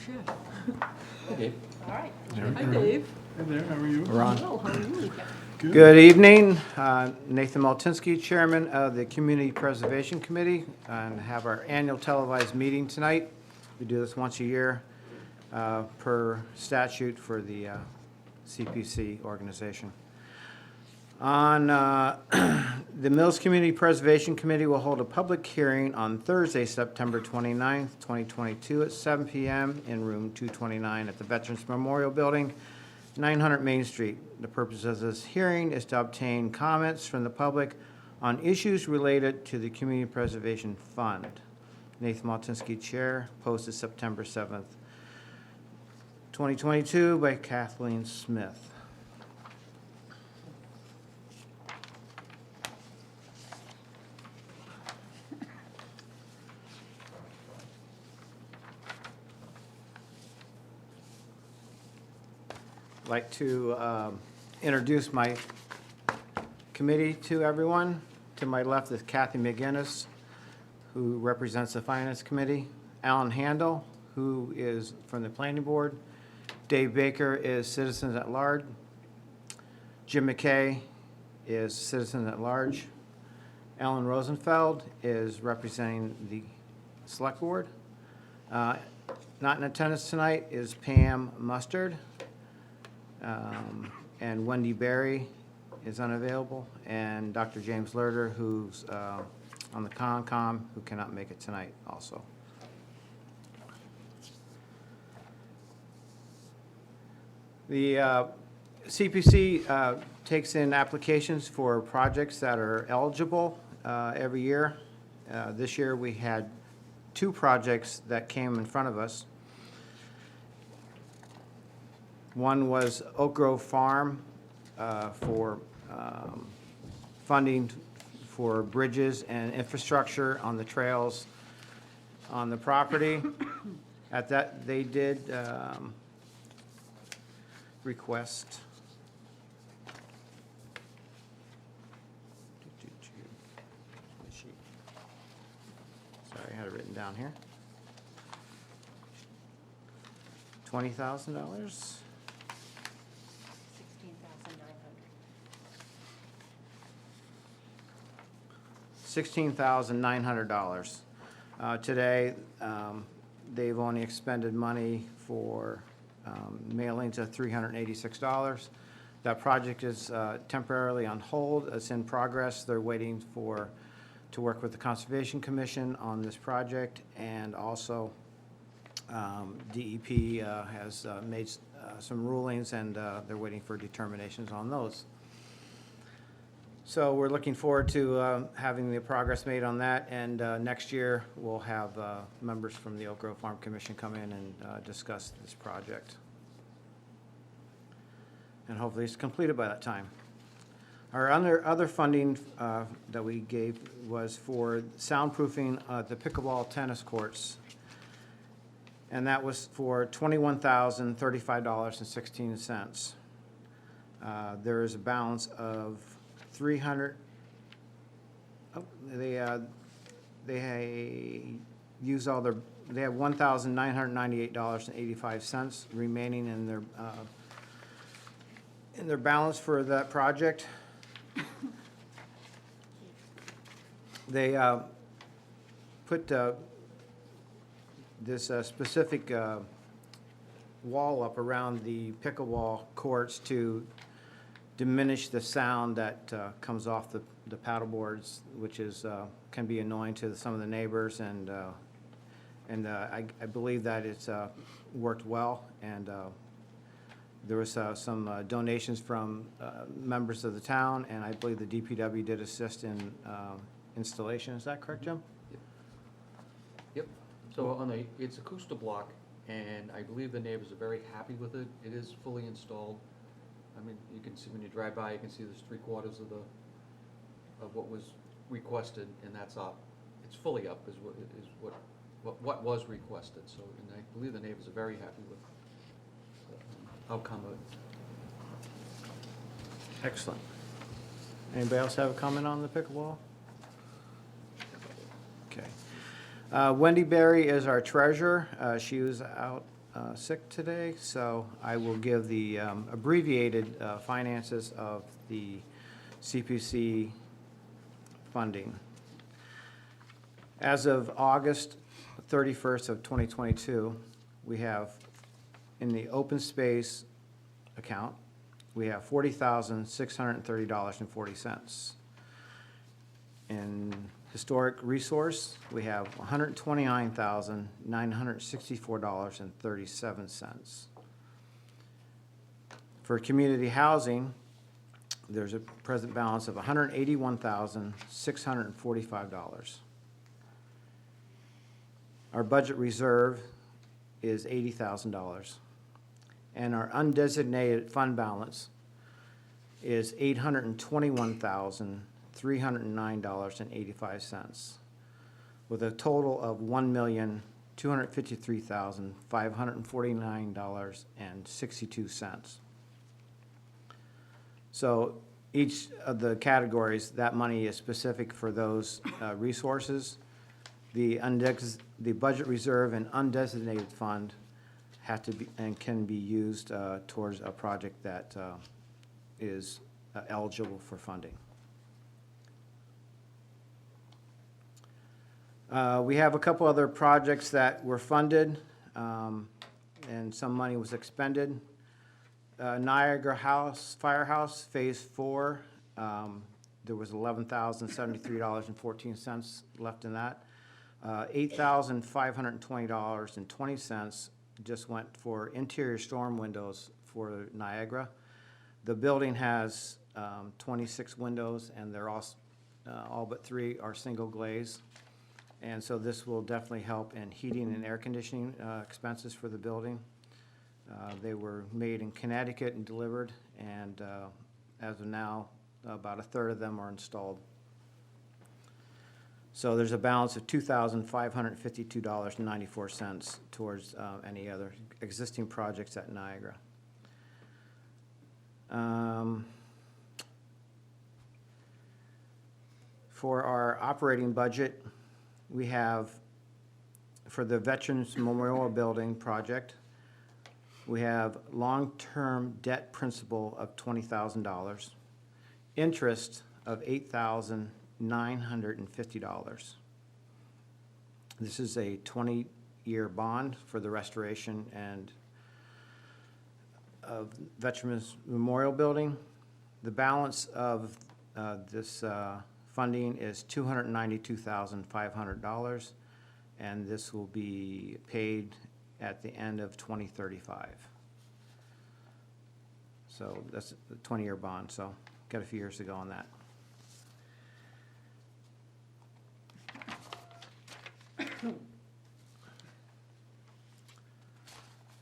shit. Okay. All right. There we Hi, go. Dave. Hey there, how are you? Ron. Well, how are you? Good evening. Nathan Maltinsky, Chairman of the Community Preservation Committee, and have our annual televised meeting tonight. We do this once a year per statute for the CPC organization. On the Mills Community Preservation Committee will hold a public hearing on Thursday, September 29th, 2022 at 7 p.m. in room 229 at the Veterans Memorial Building, 900 Main Street. The purpose of this hearing is to obtain comments from the public on issues related to the Community Preservation Fund. Nathan Maltinsky, Chair, posted September 7th, 2022 by Kathleen Smith. I'd like to introduce my committee to everyone. To my left is Kathy McGinnis, who represents the Finance Committee. Alan Handel, who is from the Planning Board. Dave Baker is Citizens at Large. Jim McKay is Citizens at Large. Ellen Rosenfeld is representing the Select Board. Not in attendance tonight is Pam Mustard. And Wendy Berry is unavailable, and Dr. James Lerter, who's on the Concom, who cannot make it tonight also. The CPC takes in applications for projects that are eligible every year. This year we had 2 projects that came in front of us. One was Oak Grove Farm for funding for bridges and infrastructure on the trails on the property. At that, they did request. Sorry, I had it written down here. $20,000. $16,900. Today, they've only expended money for mailings of $386. That project is temporarily on hold. It's in progress. They're waiting to work with the Conservation Commission on this project, and also DEP has made some rulings, and they're waiting for determinations on those. So we're looking forward to having the progress made on that, and next year we'll have members from the Oak Grove Farm Commission come in and discuss this project. And hopefully it's completed by that time. Our other funding that we gave was for soundproofing the pickleball tennis courts, and that was for $21,035.16. There is a balance of 300. Oh, they use all their. They have $1,998.85 remaining in their balance for that project. They put this specific wall up around the pickleball courts to diminish the sound that comes off the paddle boards, which is can be annoying to some of the neighbors, and I believe that it's worked well, and there was some donations from members of the town, and I believe the DPW did assist in installation. Is that correct, Jim? Yep. So it's acoustic block, and I believe the neighbors are very happy with it. It is fully installed. I mean, you can see when you drive by, you can see there's 3/4 of what was requested, and that's up. It's fully up is what was requested. So, and I believe the neighbors are very happy with the outcome of it. Excellent. Anybody else have a comment on the pickleball? Okay. Wendy Berry is our treasurer. She was out sick today, so I will give the abbreviated finances of the CPC funding. As of August 31st of 2022, we have in the open space account, we have $40,630.40. In historic resource, we have $129,964.37. For community housing, there's a present balance of $181,645. Our budget reserve is $80,000. And our undesignated fund balance is $821,309.85, with a total of $1,253,549.62. So each of the categories, that money is specific for those resources. The budget reserve and undesignated fund have to be and can be used towards a project that is eligible for funding. We have a couple other projects that were funded and some money was expended. Niagara Firehouse, Phase 4, there was $11,073.14 left in that. $8,520.20 just went for interior storm windows for Niagara. The building has 26 windows, and they're all but 3 are single glaze. And so this will definitely help in heating and air conditioning expenses for the building. They were made in Connecticut and delivered, and as of now, about a third of them are installed. So there's a balance of $2,552.94 towards any other existing projects at Niagara. For our operating budget, we have, for the Veterans Memorial Building project, we have long-term debt principal of $20,000, interest of $8,950. This is a 20-year bond for the restoration and of Veterans Memorial Building. The balance of this funding is $292,500, and this will be paid at the end of 2035. So that's a 20-year bond, so got a few years to go on that.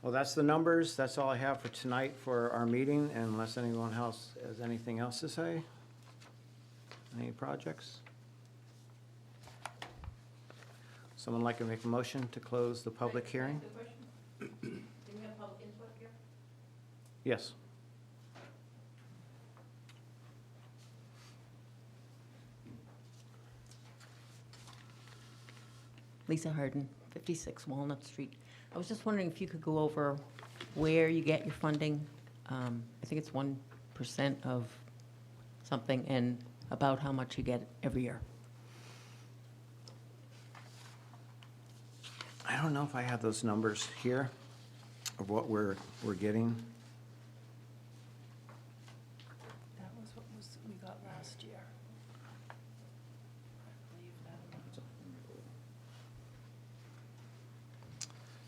Well, that's the numbers. That's all I have for tonight for our meeting, unless anyone else has anything else to say. Any projects? Someone like to make a motion to close the public hearing? Do we have public input here? Yes. Lisa Harden, 56 Walnut Street. I was just wondering if you could go over where you get your funding. I think it's 1% of something, and about how much you get every year. I don't know if I have those numbers here of what we're getting. That was what we got last year. I believe that amount.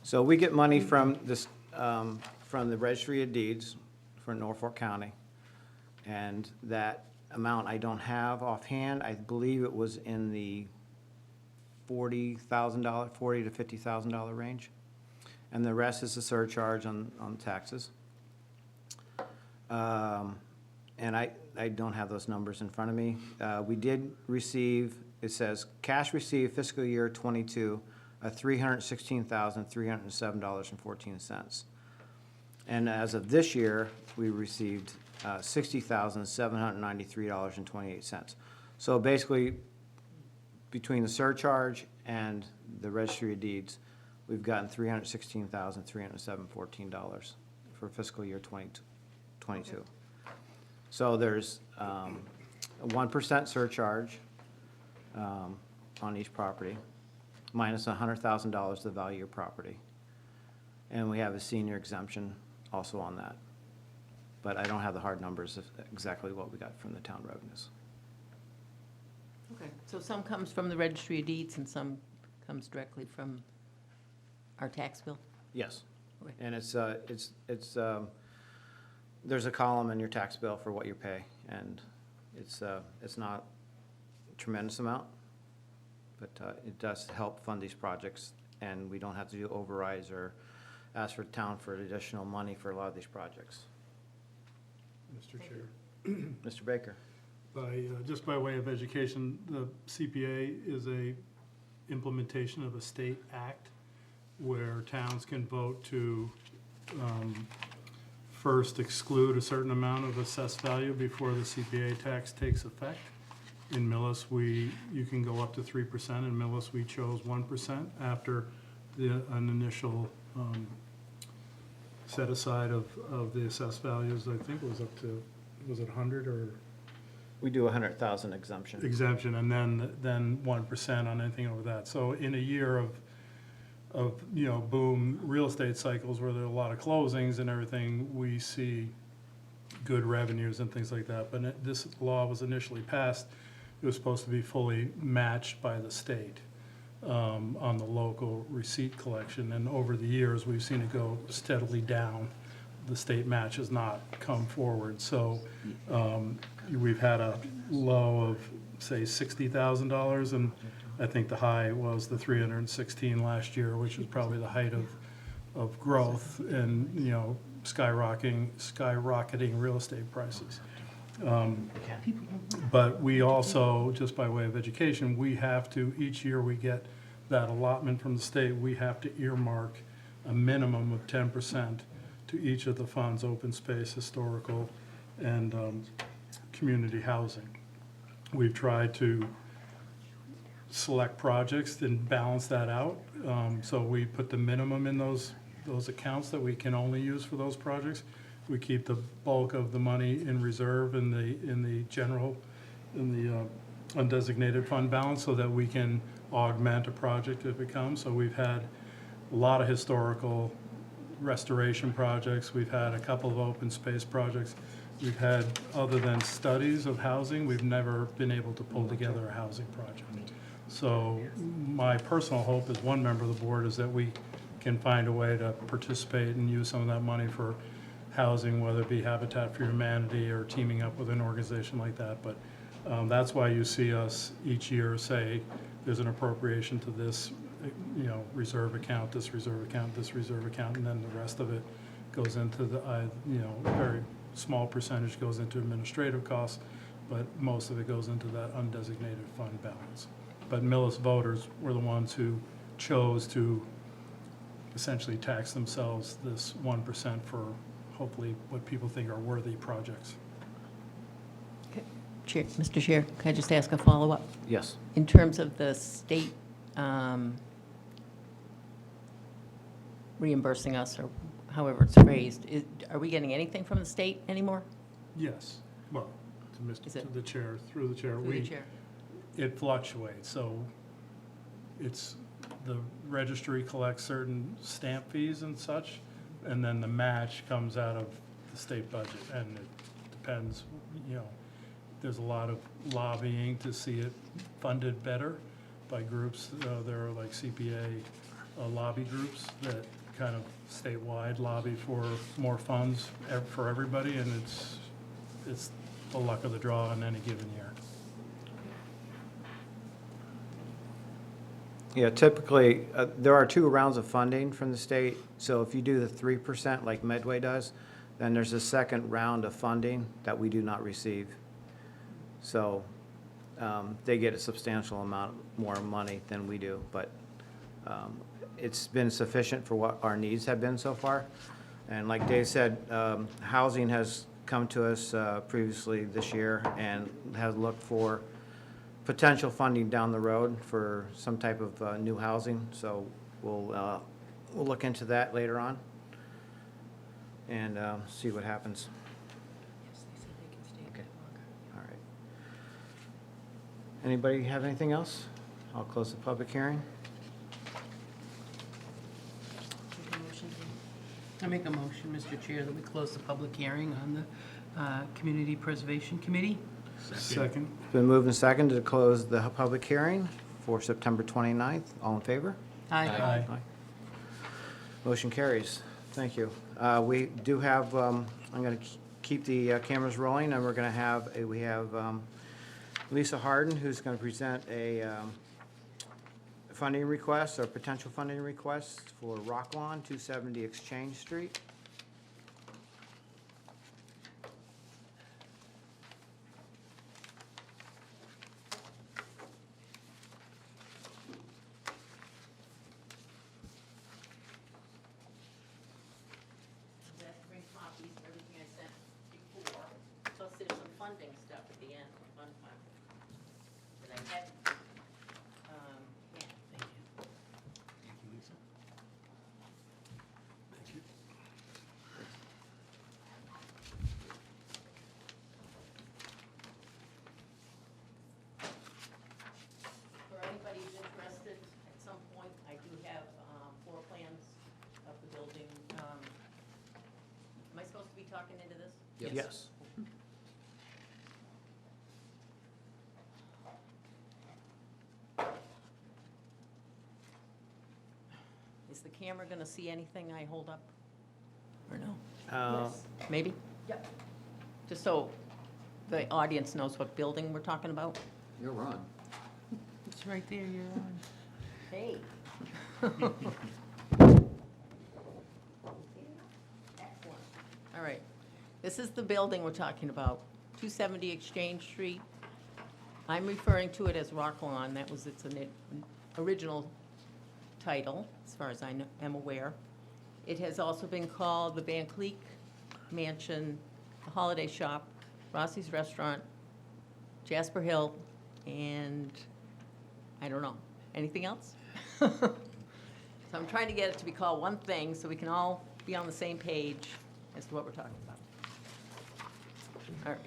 So we get money from this, from the Registry of Deeds for Norfolk County. And that amount I don't have offhand. I believe it was in the $40,000, $40,000 to $50,000 range. And the rest is a surcharge on taxes. And I don't have those numbers in front of me. We did receive, it says, cash received fiscal year '22, $316,307.14. And as of this year, we received $60,793.28. So basically, between the surcharge and the Registry of Deeds, we've gotten $316,314 for fiscal year 2022. So there's a 1% surcharge on each property, minus $100,000 the value of your property. And we have a senior exemption also on that. But I don't have the hard numbers of exactly what we got from the town revenues. Okay. So some comes from the registry of deeds and some comes directly from our tax bill? Yes. Okay. And there's a column in your tax bill for what you pay, and it's not a tremendous amount, but it does help fund these projects, and we don't have to do overrides or ask for town for additional money for a lot of these projects. Mr. Chair. Mr. Baker? Just by way of education, the CPA is a implementation of a state act where towns can vote to first exclude a certain amount of assessed value before the CPA tax takes effect. In Millis, you can go up to 3%. In Millis, we chose 1% after an initial set aside of the assessed values. I think it was up to, was it 100 or? We do 100,000 exemption. Exemption, and then 1% on anything over that. So in a year of boom real estate cycles where there are a lot of closings and everything, we see good revenues and things like that. But this law was initially passed, it was supposed to be fully matched by the state on the local receipt collection. And over the years, we've seen it go steadily down. The state match has not come forward. So we've had a low of, say, $60,000, and I think the high was the 316 last year, which was probably the height of growth and, skyrocketing real estate prices. But we also, just by way of education, we have to, each year we get that allotment from the state, we have to earmark a minimum of 10% to each of the funds: open space, historical, and community housing. We've tried to select projects and balance that out. So we put the minimum in those accounts that we can only use for those projects. We keep the bulk of the money in reserve in the undesignated fund balance so that we can augment a project if it comes. So we've had a lot of historical restoration projects. We've had a couple of open space projects. We've had, other than studies of housing, we've never been able to pull together a housing project. So my personal hope as one member of the board is that we can find a way to participate and use some of that money for housing, whether it be Habitat for Humanity or teaming up with an organization like that. But that's why you see us each year say there's an appropriation to this reserve account, this reserve account, this reserve account, and then the rest of it goes into the, a very small percentage goes into administrative costs, but most of it goes into that undesignated fund balance. But Millis voters were the ones who chose to essentially tax themselves this 1% for hopefully what people think are worthy projects. Okay. Chair, Mr. Chair, can I just ask a follow-up? Yes. In terms of the state reimbursing us, or however it's phrased, are we getting anything from the state anymore? Yes, well, Is to it- the chair, through the chair. Through the chair? It fluctuates, so it's, the registry collects certain stamp fees and such, and then the match comes out of the state budget, and it depends, there's a lot of lobbying to see it funded better by groups. There are like CPA lobby groups that kind of statewide lobby for more funds for everybody, and it's the luck of the draw in any given year. Yeah, typically, there are 2 rounds of funding from the state. So if you do the 3% like Medway does, then there's a second round of funding that we do not receive. So they get a substantial amount more money than we do, but it's been sufficient for what our needs have been so far. And like Dave said, housing has come to us previously this year and has looked for potential funding down the road for some type of new housing. So we'll we'll look into that later on and see what happens. Yes, they said they can stay a Okay. bit longer. All right. Anybody have anything else? I'll close the public hearing. Make a motion to- I make a motion, Mr. Chair, that we close the public hearing on the Community Preservation Committee. Second. It's been moved and seconded to close the public hearing for September 29th. All in favor? Aye. Motion carries. Thank you. We do have, I'm going to keep the cameras rolling, and we're going to have, we have Lisa Harden, who's going to present a funding request, or potential funding request for Rock Lawn, 270 Exchange Street. I have to bring copies of everything I sent before, plus there's some funding stuff at the end, fun fund. That I had, yeah. Thank you. For anybody who's interested, at some point, I do have floor plans of the building. Am I supposed to be talking into this? Yes. Is the camera going to see anything I hold up? Or no? Yes. Maybe? Yep. Just so the audience knows what building we're talking about. You're on. It's right there, you're on. Hey. Excellent. All right. This is the building we're talking about, 270 Exchange Street. I'm referring to it as Rock Lawn. That was its original title, as far as I am aware. It has also been called the Van Cleek Mansion, the Holiday Shop, Rossi's Restaurant, Jasper Hill, and I don't know. Anything else? So I'm trying to get it to be called one thing so we can all be on the same page as to what we're talking about. All right.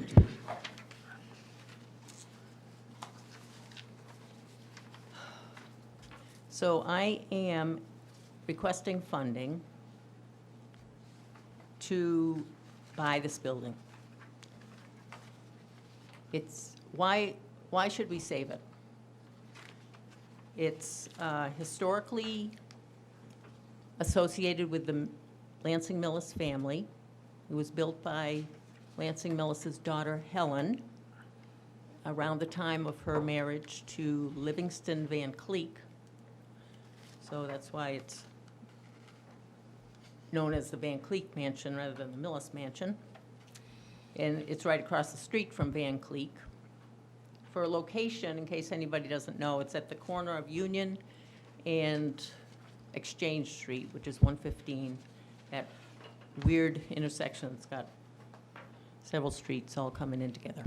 So I am requesting funding to buy this building. Why should we save it? It's historically associated with the Lansing Millis family. It was built by Lansing Millis's daughter Helen around the time of her marriage to Livingston Van Cleek. So that's why it's known as the Van Cleek Mansion rather than the Millis Mansion. And it's right across the street from Van Cleek. For a location, in case anybody doesn't know, it's at the corner of Union and Exchange Street, which is 115, that weird intersection that's got several streets all coming in together.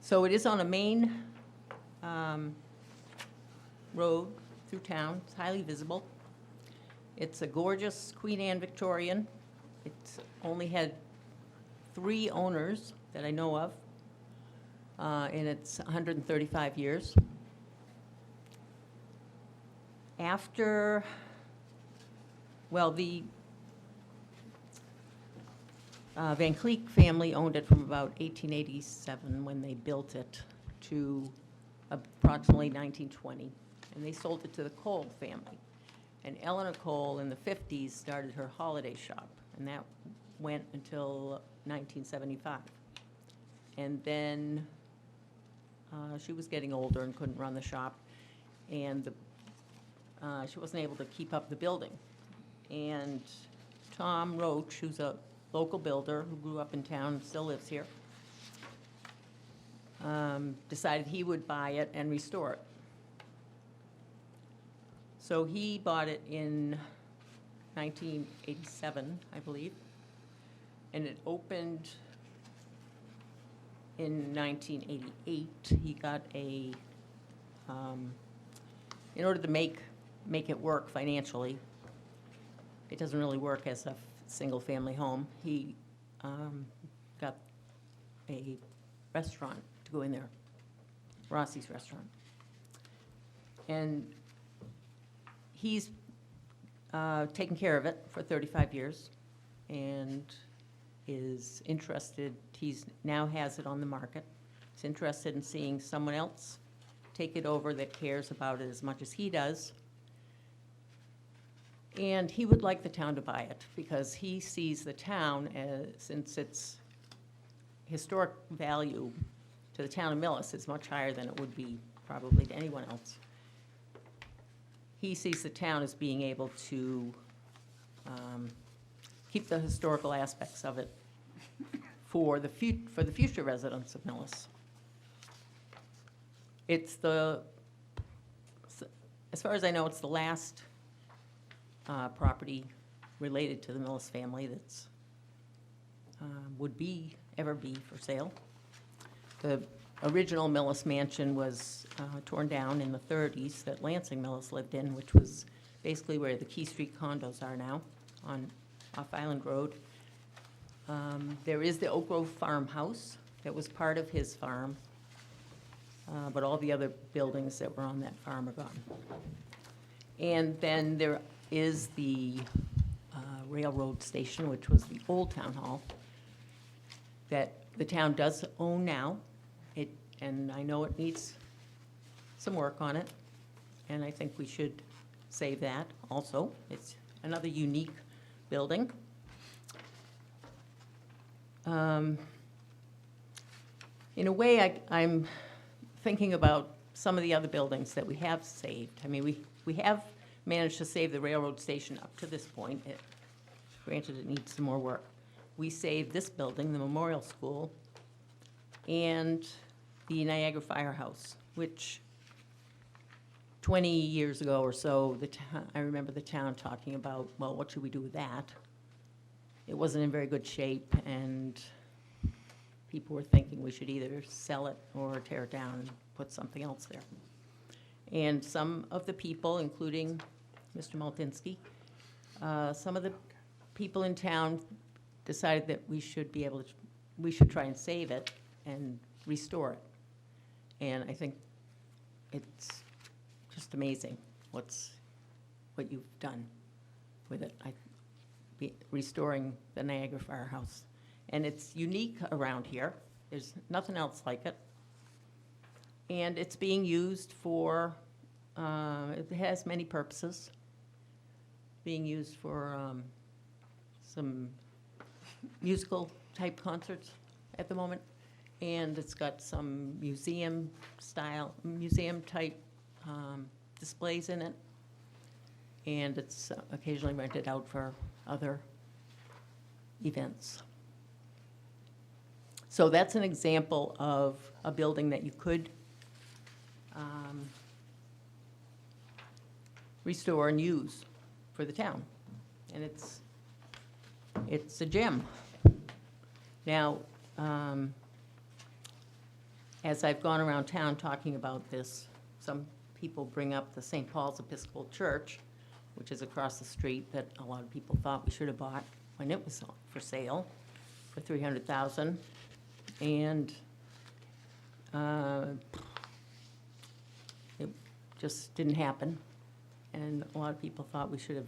So it is on a main road through town. It's highly visible. It's a gorgeous Queen Anne Victorian. It's only had 3 owners that I know of in its 135 years. After, well, the Van Cleek family owned it from about 1887 when they built it to approximately 1920, and they sold it to the Cole family. And Eleanor Cole in the 50s started her holiday shop, and that went until 1975. And then she was getting older and couldn't run the shop, and she wasn't able to keep up the building. And Tom Roach, who's a local builder who grew up in town and still lives here, decided he would buy it and restore it. So he bought it in 1987, I believe, and it opened in 1988. He got a, in order to make make it work financially. It doesn't really work as a single-family home. He got a restaurant to go in there, Rossi's Restaurant. And he's taken care of it for 35 years and is interested, he's now has it on the market. He's interested in seeing someone else take it over that cares about it as much as he does. And he would like the town to buy it because he sees the town as, since its historic value to the town of Millis is much higher than it would be probably to anyone else. He sees the town as being able to keep the historical aspects of it for the future residents of Millis. It's the, as far as I know, it's the last property related to the Millis family that's would ever be for sale. The original Millis mansion was torn down in the 30s that Lansing Millis lived in, which was basically where the Key Street condos are now off Island Road. There is the Oak Grove farmhouse that was part of his farm, but all the other buildings that were on that farm are gone. And then there is the railroad station, which was the old town hall, that the town does own now. And I know it needs some work on it, and I think we should save that also. It's another unique building. In a way, I'm thinking about some of the other buildings that we have saved. I mean, we have managed to save the railroad station up to this point. Granted, it needs some more work. We saved this building, the Memorial School, and the Niagara Firehouse, which 20 years ago or so, I remember the town talking about, well, what should we do with that? It wasn't in very good shape, and people were thinking we should either sell it or tear it down and put something else there. And some of the people, including Mr. Maltinsky, some of the people in town decided that we should try and save it and restore it. And I think it's just amazing what you've done with it, restoring the Niagara Firehouse. And it's unique around here. There's nothing else like it. And it's being used for, it has many purposes. Being used for some musical type concerts at the moment. And it's got some museum type displays in it. And it's occasionally rented out for other events. So that's an example of a building that you could restore and use for the town. And it's a gem. Now, as I've gone around town talking about this, some people bring up the St. Paul's Episcopal Church, which is across the street, that a lot of people thought we should have bought when it was for sale for $300,000. And it just didn't happen. And a lot of people thought we should have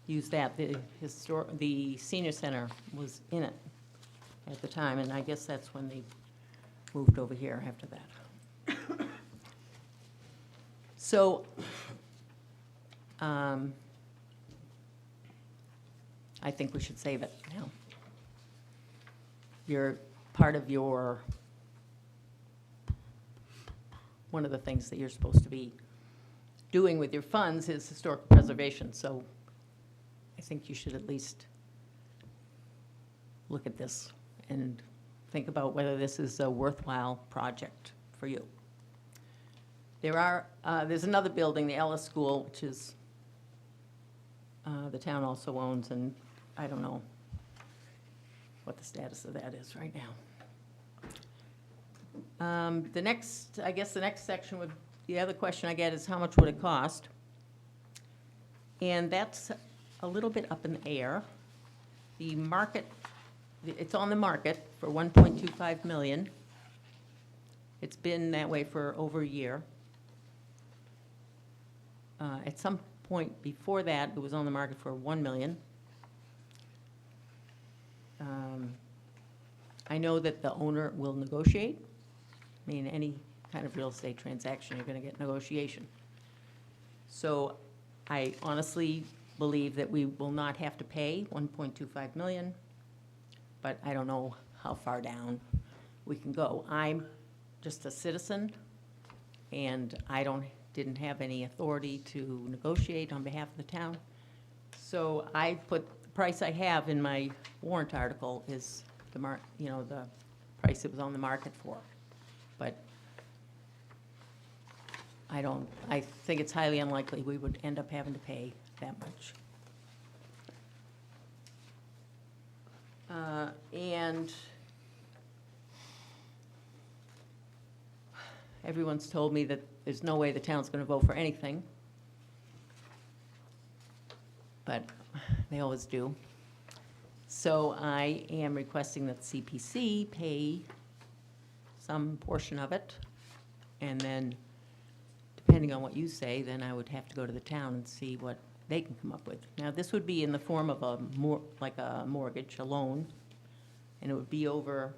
used that. The senior center was in it at the time, and I guess that's when they moved over here after that. So, I think we should save it now. One of the things that you're supposed to be doing with your funds is historical preservation, so I think you should at least look at this and think about whether this is a worthwhile project for you. There's another building, the Ellis School, which is the town also owns, and I don't know what the status of that is right now. The next section the other question I get is how much would it cost? And that's a little bit up in the air. The market, it's on the market for 1.25 million. It's been that way for over a year. At some point before that, it was on the market for 1 million. I know that the owner will negotiate. I mean, any kind of real estate transaction, you're gonna get negotiation. So I honestly believe that we will not have to pay 1.25 million, but I don't know how far down we can go. I'm just a citizen, and I didn't have any authority to negotiate on behalf of the town. So I put, the price I have in my warrant article is the the price it was on the market for. But I think it's highly unlikely we would end up having to pay that much. And everyone's told me that there's no way the town's going to vote for anything. But they always do. So I am requesting that CPC pay some portion of it. And then, depending on what you say, then I would have to go to the town and see what they can come up with. Now, this would be in the form of like a mortgage, a loan, and it would be over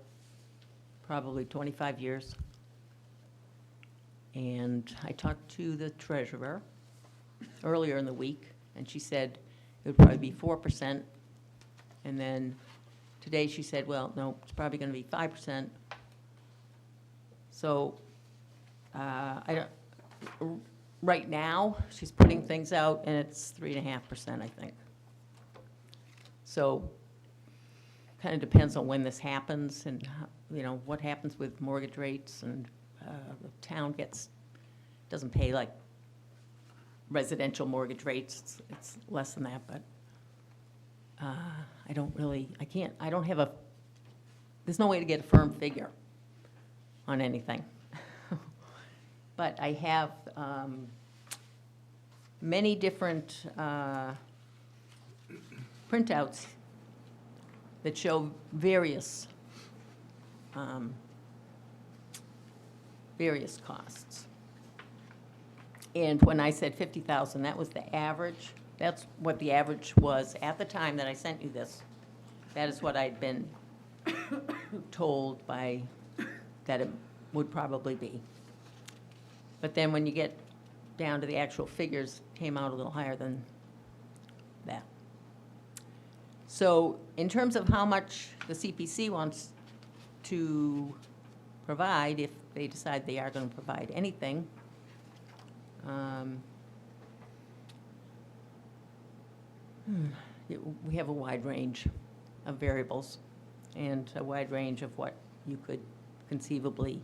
probably 25 years. And I talked to the treasurer earlier in the week, and she said it would probably be 4%. And then today she said, well, no, it's probably going to be 5%. So I don't. Right now, she's putting things out, and it's 3.5%, I think. So, kind of depends on when this happens, and what happens with mortgage rates, and the town doesn't pay like residential mortgage rates. It's less than that, but there's no way to get a firm figure on anything. But I have many different printouts that show various costs. And when I said 50,000, that was the average. That's what the average was at the time that I sent you this. That is what I'd been told that it would probably be. But then when you get down to the actual figures, it came out a little higher than that. So in terms of how much the CPC wants to provide, if they decide they are going to provide anything, we have a wide range of variables and a wide range of what you could conceivably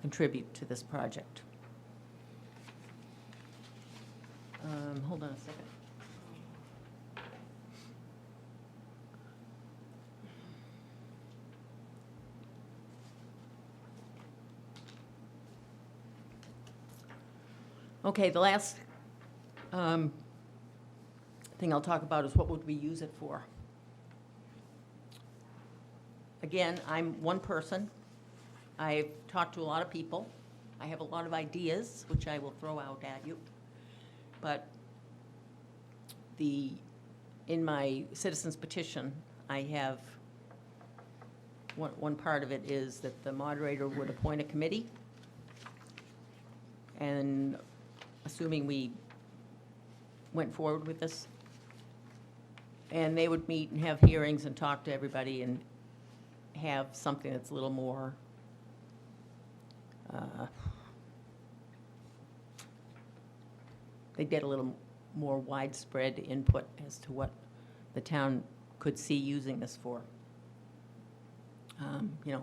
contribute to this project. Hold on a second. Okay, the last thing I'll talk about is what would we use it for. Again, I'm one person. I've talked to a lot of people. I have a lot of ideas, which I will throw out at you. But in my citizen's petition, I have, one part of it is that the moderator would appoint a committee, and assuming we went forward with this, and they would meet and have hearings and talk to everybody and have something that's a little more they get a little more widespread input as to what the town could see using this for,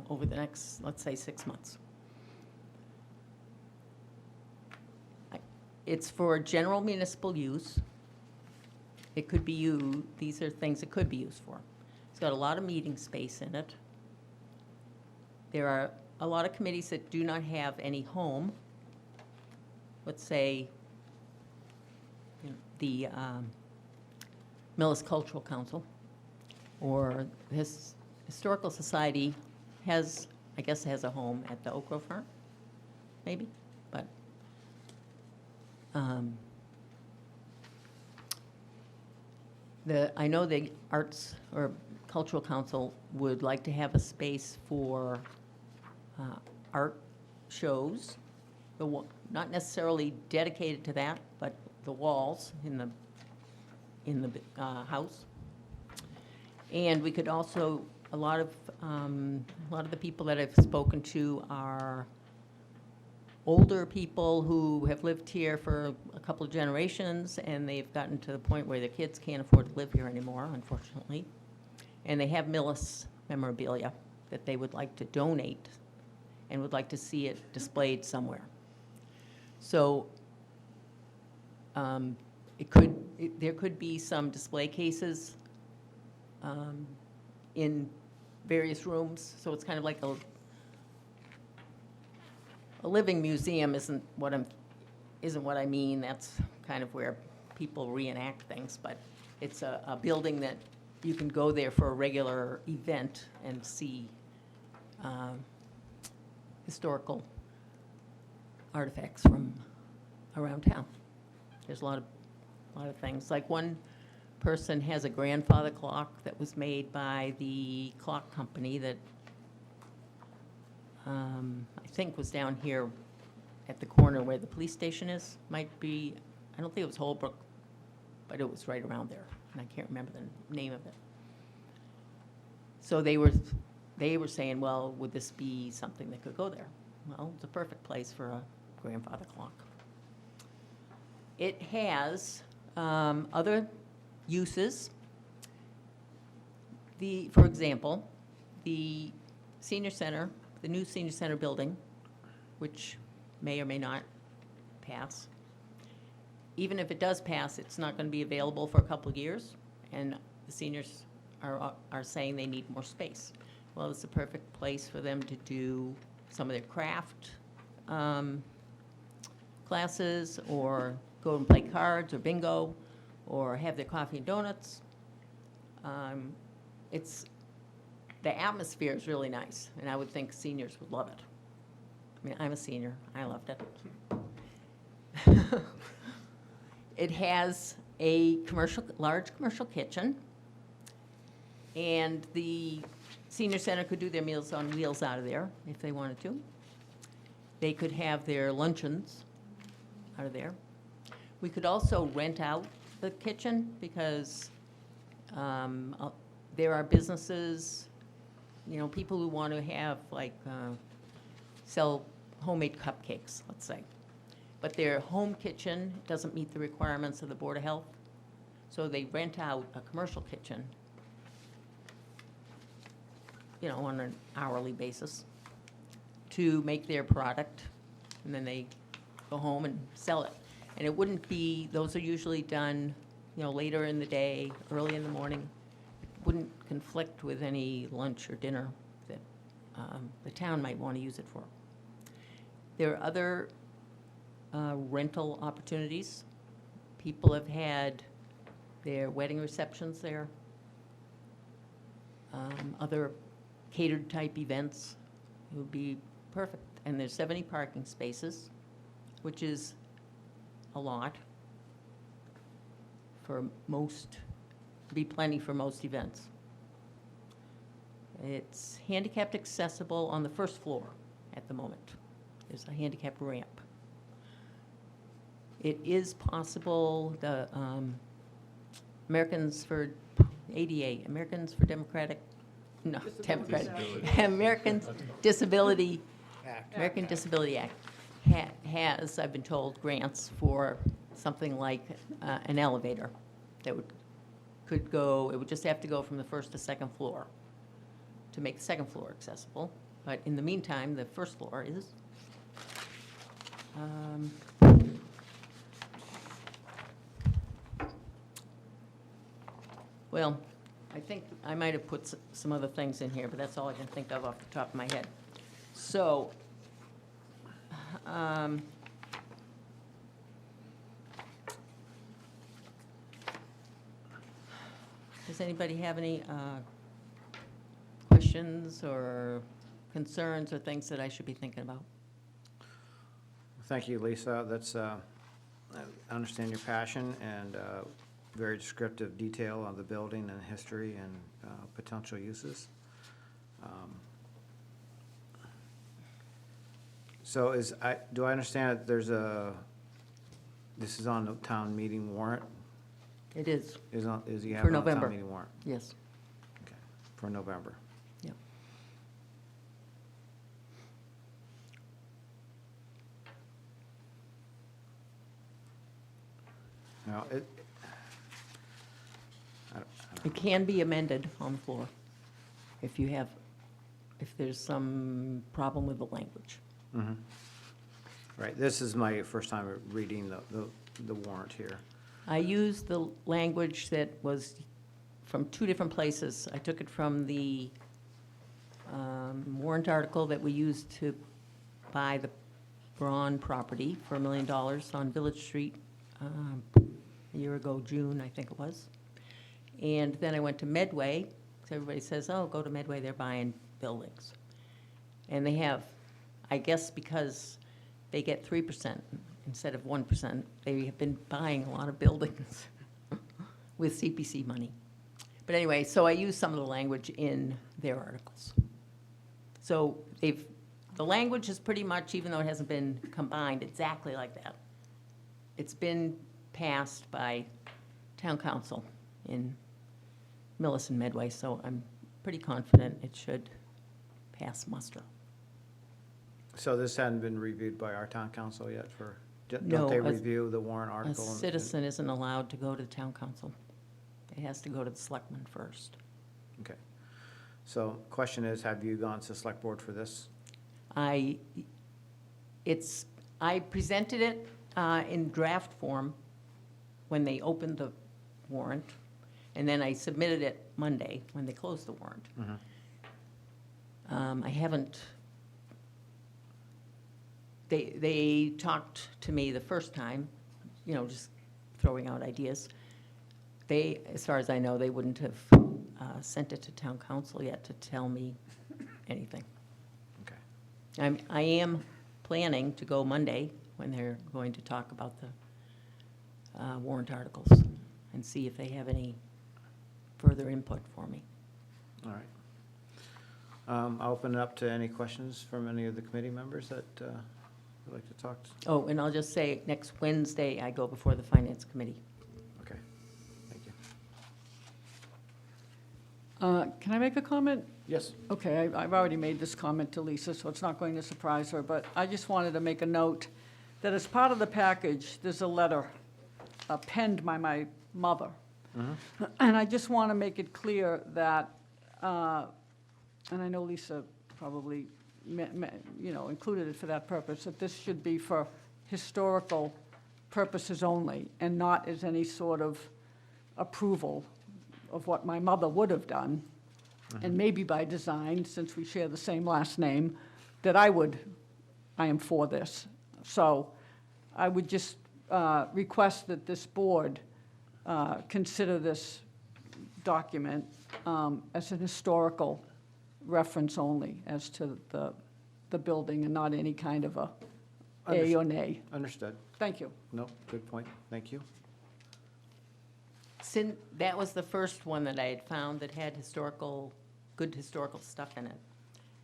over the next, let's say, 6 months. It's for general municipal use. It could be used, these are things it could be used for. It's got a lot of meeting space in it. There are a lot of committees that do not have any home. Let's say, the Millis Cultural Council, or this Historical Society has, I guess, has a home at the Oak Grove Farm, maybe, but I know the Arts or Cultural Council would like to have a space for art shows, not necessarily dedicated to that, but the walls in the house. And we could also, a lot of the people that I've spoken to are older people who have lived here for a couple of generations, and they've gotten to the point where their kids can't afford to live here anymore, unfortunately. And they have Millis memorabilia that they would like to donate and would like to see it displayed somewhere. So there could be some display cases in various rooms, so it's kind of like a living museum isn't what I mean. That's kind of where people reenact things, but it's a building that you can go there for a regular event and see historical artifacts from around town. There's a lot of things. Like one person has a grandfather clock that was made by the clock company that I think was down here at the corner where the police station is. Might be, I don't think it was Holbrook, but it was right around there, and I can't remember the name of it. So they were saying, well, would this be something that could go there? Well, it's a perfect place for a grandfather clock. It has other uses. For example, the senior center, the new senior center building, which may or may not pass. Even if it does pass, it's not going to be available for a couple of years, and the seniors are saying they need more space. Well, it's a perfect place for them to do some of their craft classes, or go and play cards or bingo, or have their coffee and donuts. The atmosphere is really nice, and I would think seniors would love it. I mean, I'm a senior. I loved it. It has a large commercial kitchen, and the senior center could do their Meals on Wheels out of there if they wanted to. They could have their luncheons out of there. We could also rent out the kitchen, because there are businesses, people who want to have, sell homemade cupcakes, let's say. But their home kitchen doesn't meet the requirements of the Board of Health, so they rent out a commercial kitchen, on an hourly basis to make their product, and then they go home and sell it. And it wouldn't be, those are usually done, later in the day, early in the morning. Wouldn't conflict with any lunch or dinner that the town might want to use it for. There are other rental opportunities. People have had their wedding receptions there, other catered type events. It would be perfect. And there's 70 parking spaces, which is a lot for most, be plenty for most events. It's handicapped accessible on the first floor at the moment. There's a handicap ramp. It is possible, the Americans for ADA, Americans for Democratic, no, Democratic, American Disability Act has, I've been told, grants for something like an elevator that could go, it would just have to go from the first to second floor to make the second floor accessible. But in the meantime, the first floor is. Well, I think I might have put some other things in here, but that's all I can think of off the top of my head. So, Does anybody have any questions or concerns or things that I should be thinking about? Thank you, Lisa. That's, I understand your passion and very descriptive detail on the building and history and potential uses. So do I understand that this is on the town meeting warrant? It is, Is he For having it on the November. town meeting warrant? yes. Okay, for November. Yeah. Now, It can be amended on the floor if there's some problem with the language. mhm. Right, this is my first time reading the warrant here. I used the language that was from two different places. I took it from the warrant article that we used to buy the Braun property for $1 million on Village Street a year ago, June, I think it was. And then I went to Medway, because everybody says, oh, go to Medway, they're buying buildings. And they have, I guess because they get 3% instead of 1%, they have been buying a lot of buildings with CPC money. But anyway, so I used some of the language in their articles. So the language is pretty much, even though it hasn't been combined exactly like that, it's been passed by town council in Millis and Medway, so I'm pretty confident it should pass muster. So this hadn't been reviewed by our town council yet No, don't they a- review the warrant A article? and- citizen isn't allowed to go to the town council. It has to go to the selectmen first. Okay. So question is, have you gone to the select board for this? I presented it in draft form when they opened the warrant, and then I submitted it Monday when they closed the warrant. I haven't, they talked to me the first time, just throwing out ideas. They, as far as I know, they wouldn't have sent it to town council yet to tell me anything. Okay. I am planning to go Monday when they're going to talk about the warrant articles and see if they have any further input for me. All right. I'll open it up to any questions from any of the committee members that would like to talk. Oh, and I'll just say, next Wednesday, I go before the Finance Committee. Okay, thank you. Can I make a comment? Yes. Okay, I've already made this comment to Lisa, so it's not going to surprise her, but I just wanted to make a note that as part of the package, there's a letter penned by my mother. And I just want to make it clear that, and I know Lisa probably, included it for that purpose, that this should be for historical purposes only and not as any sort of approval of what my mother would have done. And maybe by design, since we share the same last name, that I am for this. So I would just request that this board consider this document as an historical reference only as to the building and not any kind of a A or nay. Understood. Thank you. No, good point. Thank you. That was the first one that I had found that had good historical stuff in it.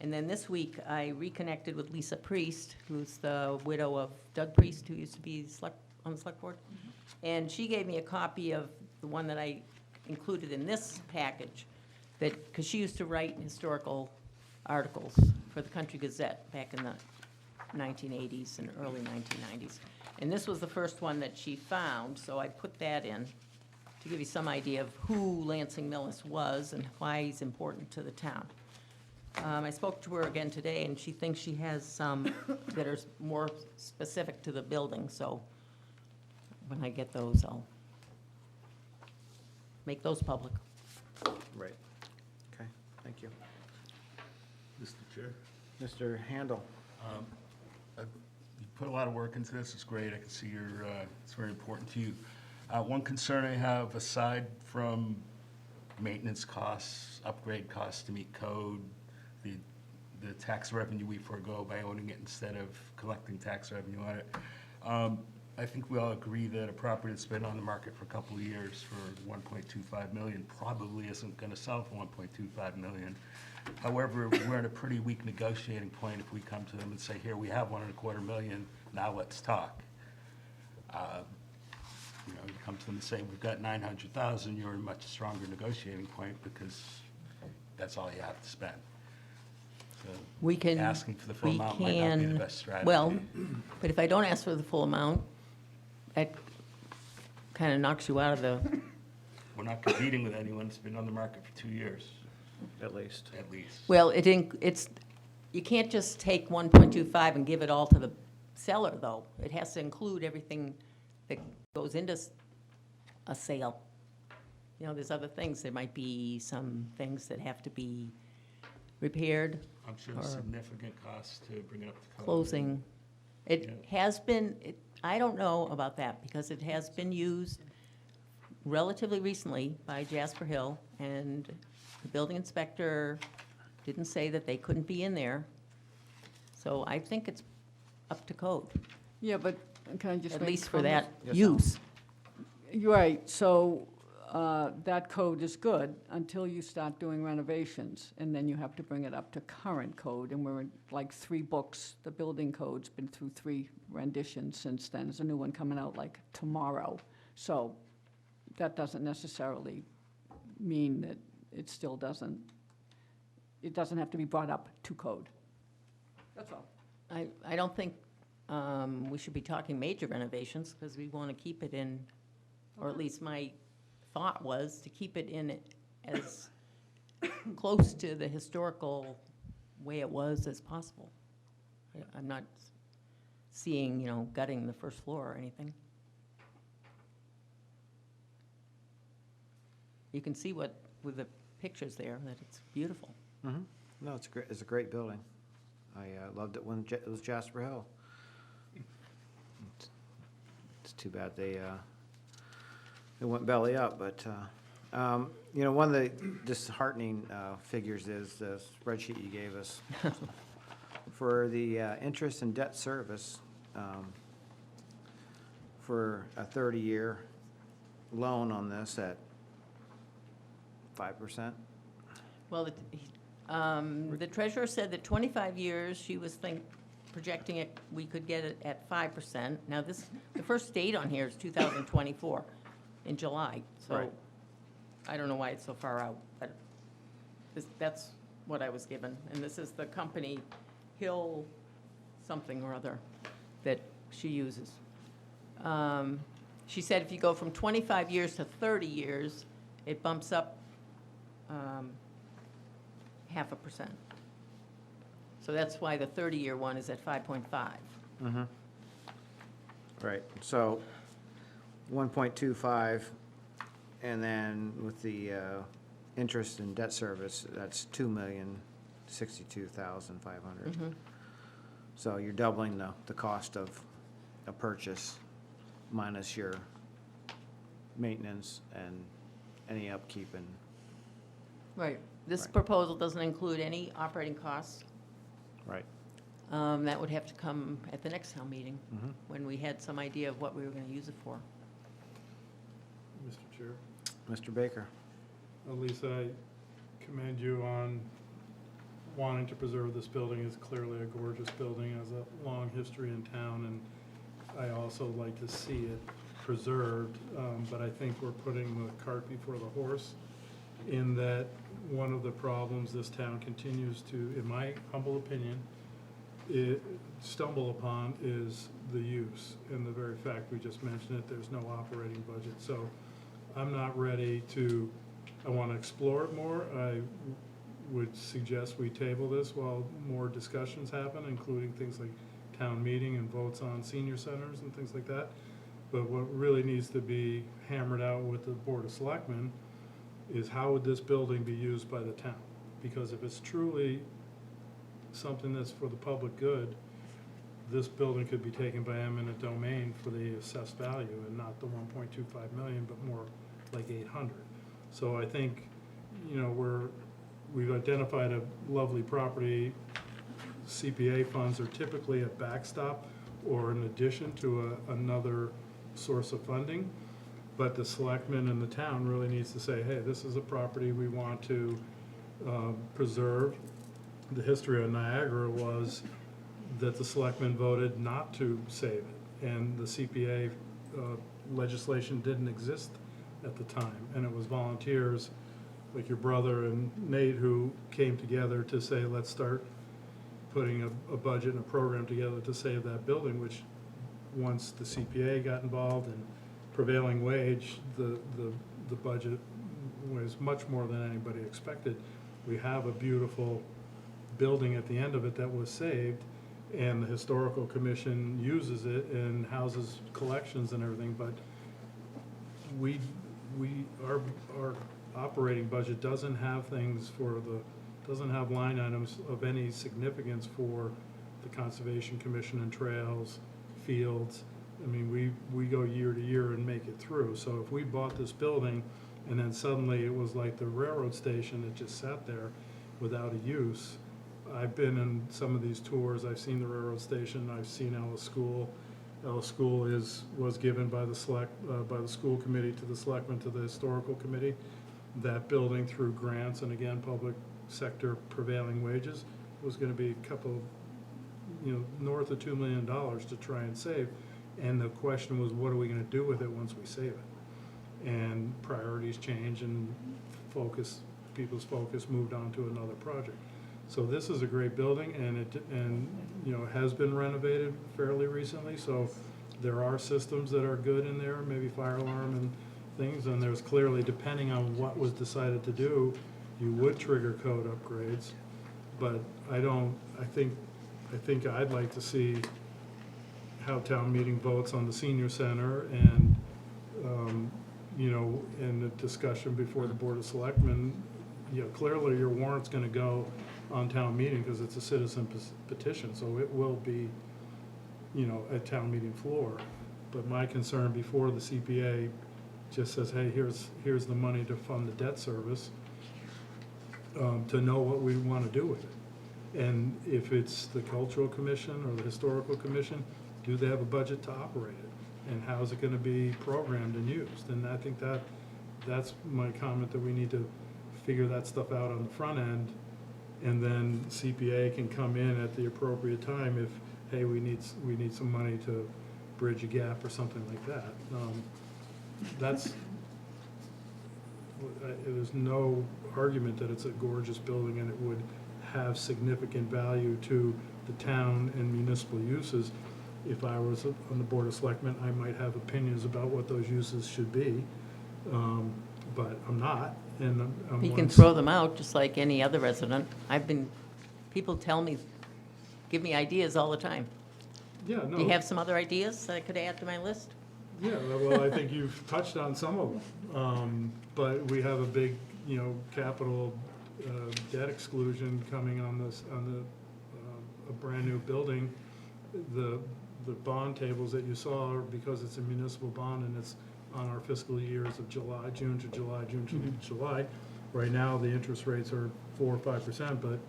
And then this week, I reconnected with Lisa Priest, who's the widow of Doug Priest, who used to be on the select board. And she gave me a copy of the one that I included in this package, because she used to write historical articles for the Country Gazette back in the 1980s and early 1990s. And this was the first one that she found, so I put that in to give you some idea of who Lansing Millis was and why he's important to the town. I spoke to her again today, and she thinks she has some that are more specific to the building, so when I get those, I'll make those public. Right. Okay, thank you. Mr. Chair, Mr. Handel? you put a lot of work into this, it's great, I can see it's very important to you. One concern I have, aside from maintenance costs, upgrade costs to meet code, the tax revenue we forego by owning it instead of collecting tax revenue on it. I think we all agree that a property that's been on the market for a couple of years for 1.25 million probably isn't gonna sell for 1.25 million. However, we're in a pretty weak negotiating point if we come to them and say, here, we have 1.25 million, now let's talk. You know, you come to them and say, we've got 900,000, you're in a much stronger negotiating point because that's all you have to spend. So We can. asking for the full we amount might not be the can- best strategy. Well, but if I don't ask for the full amount, that kind of knocks you out of the, We're not competing with anyone that's been on the market for 2 years, At least. at least. well, it's, you can't just take 1.25 and give it all to the seller, though. It has to include everything that goes into a sale. You know, there's other things. There might be some things that have to be repaired, I'm sure or significant costs to bring it up to code. closing. It has been, I don't know about that, because it has been used relatively recently by Jasper Hill, and the building inspector didn't say that they couldn't be in there. So I think it's up to code, Yeah, but can I just at make a least for comment? that Yes, Al. use. You're right, so that code is good until you start doing renovations, and then you have to bring it up to current code, and we're in like 3 books. The building code's been through 3 renditions since then. There's a new one coming out like tomorrow. So that doesn't necessarily mean that it still doesn't, it doesn't have to be brought up to code. That's all. I don't think we should be talking major renovations, because we want to keep it in, or at least my thought was to keep it in as close to the historical way it was as possible. I'm not seeing, you know, gutting the first floor or anything. You can see what, with the pictures there, that it's beautiful. No, it's a great building. I loved it when it was Jasper Hill. It's too bad they went belly up, but, you know, one of the disheartening figures is the spreadsheet you gave us. For the interest and debt service, for a 30-year loan on this at 5%. Well, the treasurer said that 25 years, she was projecting it, we could get it at 5%. Now, the first date on here is 2024, in July, so Right. I don't know why it's so far out, but that's what I was given. And this is the company, Hill something or other, that she uses. She said if you go from 25 years to 30 years, it bumps up 0.5%. So that's why the 30-year one is at 5.5. Right, so 1.25, and then with the interest and debt service, that's 2,062,500. So you're doubling the cost of a purchase minus your maintenance and any upkeep and, Right. This Right. proposal doesn't include any operating costs. right. That would have to come at the next town meeting, Mhm. when we had some idea of what we were going to use it for. Mr. Chair. Mr. Baker? Lisa, I commend you on wanting to preserve this building. It's clearly a gorgeous building, has a long history in town, and I also like to see it preserved, but I think we're putting the cart before the horse, in that one of the problems this town continues to, in my humble opinion, stumble upon is the use, and the very fact we just mentioned it, there's no operating budget. So I'm not ready to, I want to explore it more. I would suggest we table this while more discussions happen, including things like town meeting and votes on senior centers and things like that. But what really needs to be hammered out with the Board of Selectmen is how would this building be used by the town? Because if it's truly something that's for the public good, this building could be taken by eminent domain for the assessed value and not the 1.25 million, but more like 800. So I think you know, we've identified a lovely property. CPA funds are typically a backstop or an addition to another source of funding. But the selectmen and the town really needs to say, hey, this is a property we want to preserve. The history of Niagara was that the selectmen voted not to save it, and the CPA legislation didn't exist at the time, and it was volunteers like your brother and Nate who came together to say, let's start putting a budget and a program together to save that building, which once the CPA got involved and prevailing wage, the budget was much more than anybody expected. We have a beautiful building at the end of it that was saved, and the Historical Commission uses it and houses collections and everything, but our operating budget doesn't have things doesn't have line items of any significance for the Conservation Commission and trails, fields. I mean, we go year to year and make it through. So if we bought this building and then suddenly it was like the railroad station that just sat there without a use. I've been in some of these tours, I've seen the railroad station, I've seen Ellis School. Ellis School was given by the school committee to the selectmen to the historical committee. That building through grants and again, public sector prevailing wages was gonna be a couple, north of $2 million to try and save. And the question was, what are we gonna do with it once we save it? And priorities change and people's focus moved on to another project. So this is a great building, and it has been renovated fairly recently, so there are systems that are good in there, maybe fire alarm and things, and there's clearly, depending on what was decided to do, you would trigger code upgrades. But I think I'd like to see how town meeting votes on the senior center and, in the discussion before the Board of Selectmen, clearly your warrant's gonna go on town meeting because it's a citizen petition, so it will be, at town meeting floor. But my concern before the CPA just says, hey, here's the money to fund the debt service, to know what we wanna do with it. And if it's the Cultural Commission or the Historical Commission, do they have a budget to operate it? And how is it gonna be programmed and used? And I think that's my comment, that we need to figure that stuff out on the front end, and then CPA can come in at the appropriate time if, hey, we need some money to bridge a gap or something like that. There's no argument that it's a gorgeous building and it would have significant value to the town and municipal uses. If I was on the Board of Selectmen, I might have opinions about what those uses should be, but I'm not. And I'm You can throw them out, just like any other resident. People give me ideas all the time. Yeah, no. Do you have some other ideas that I could add to my list? Yeah, well, I think you've touched on some of them. But we have a big, capital debt exclusion coming on a brand-new building. The bond tables that you saw are because it's a municipal bond and it's on our fiscal years of June to July. Right now, the interest rates are 4 or 5%, but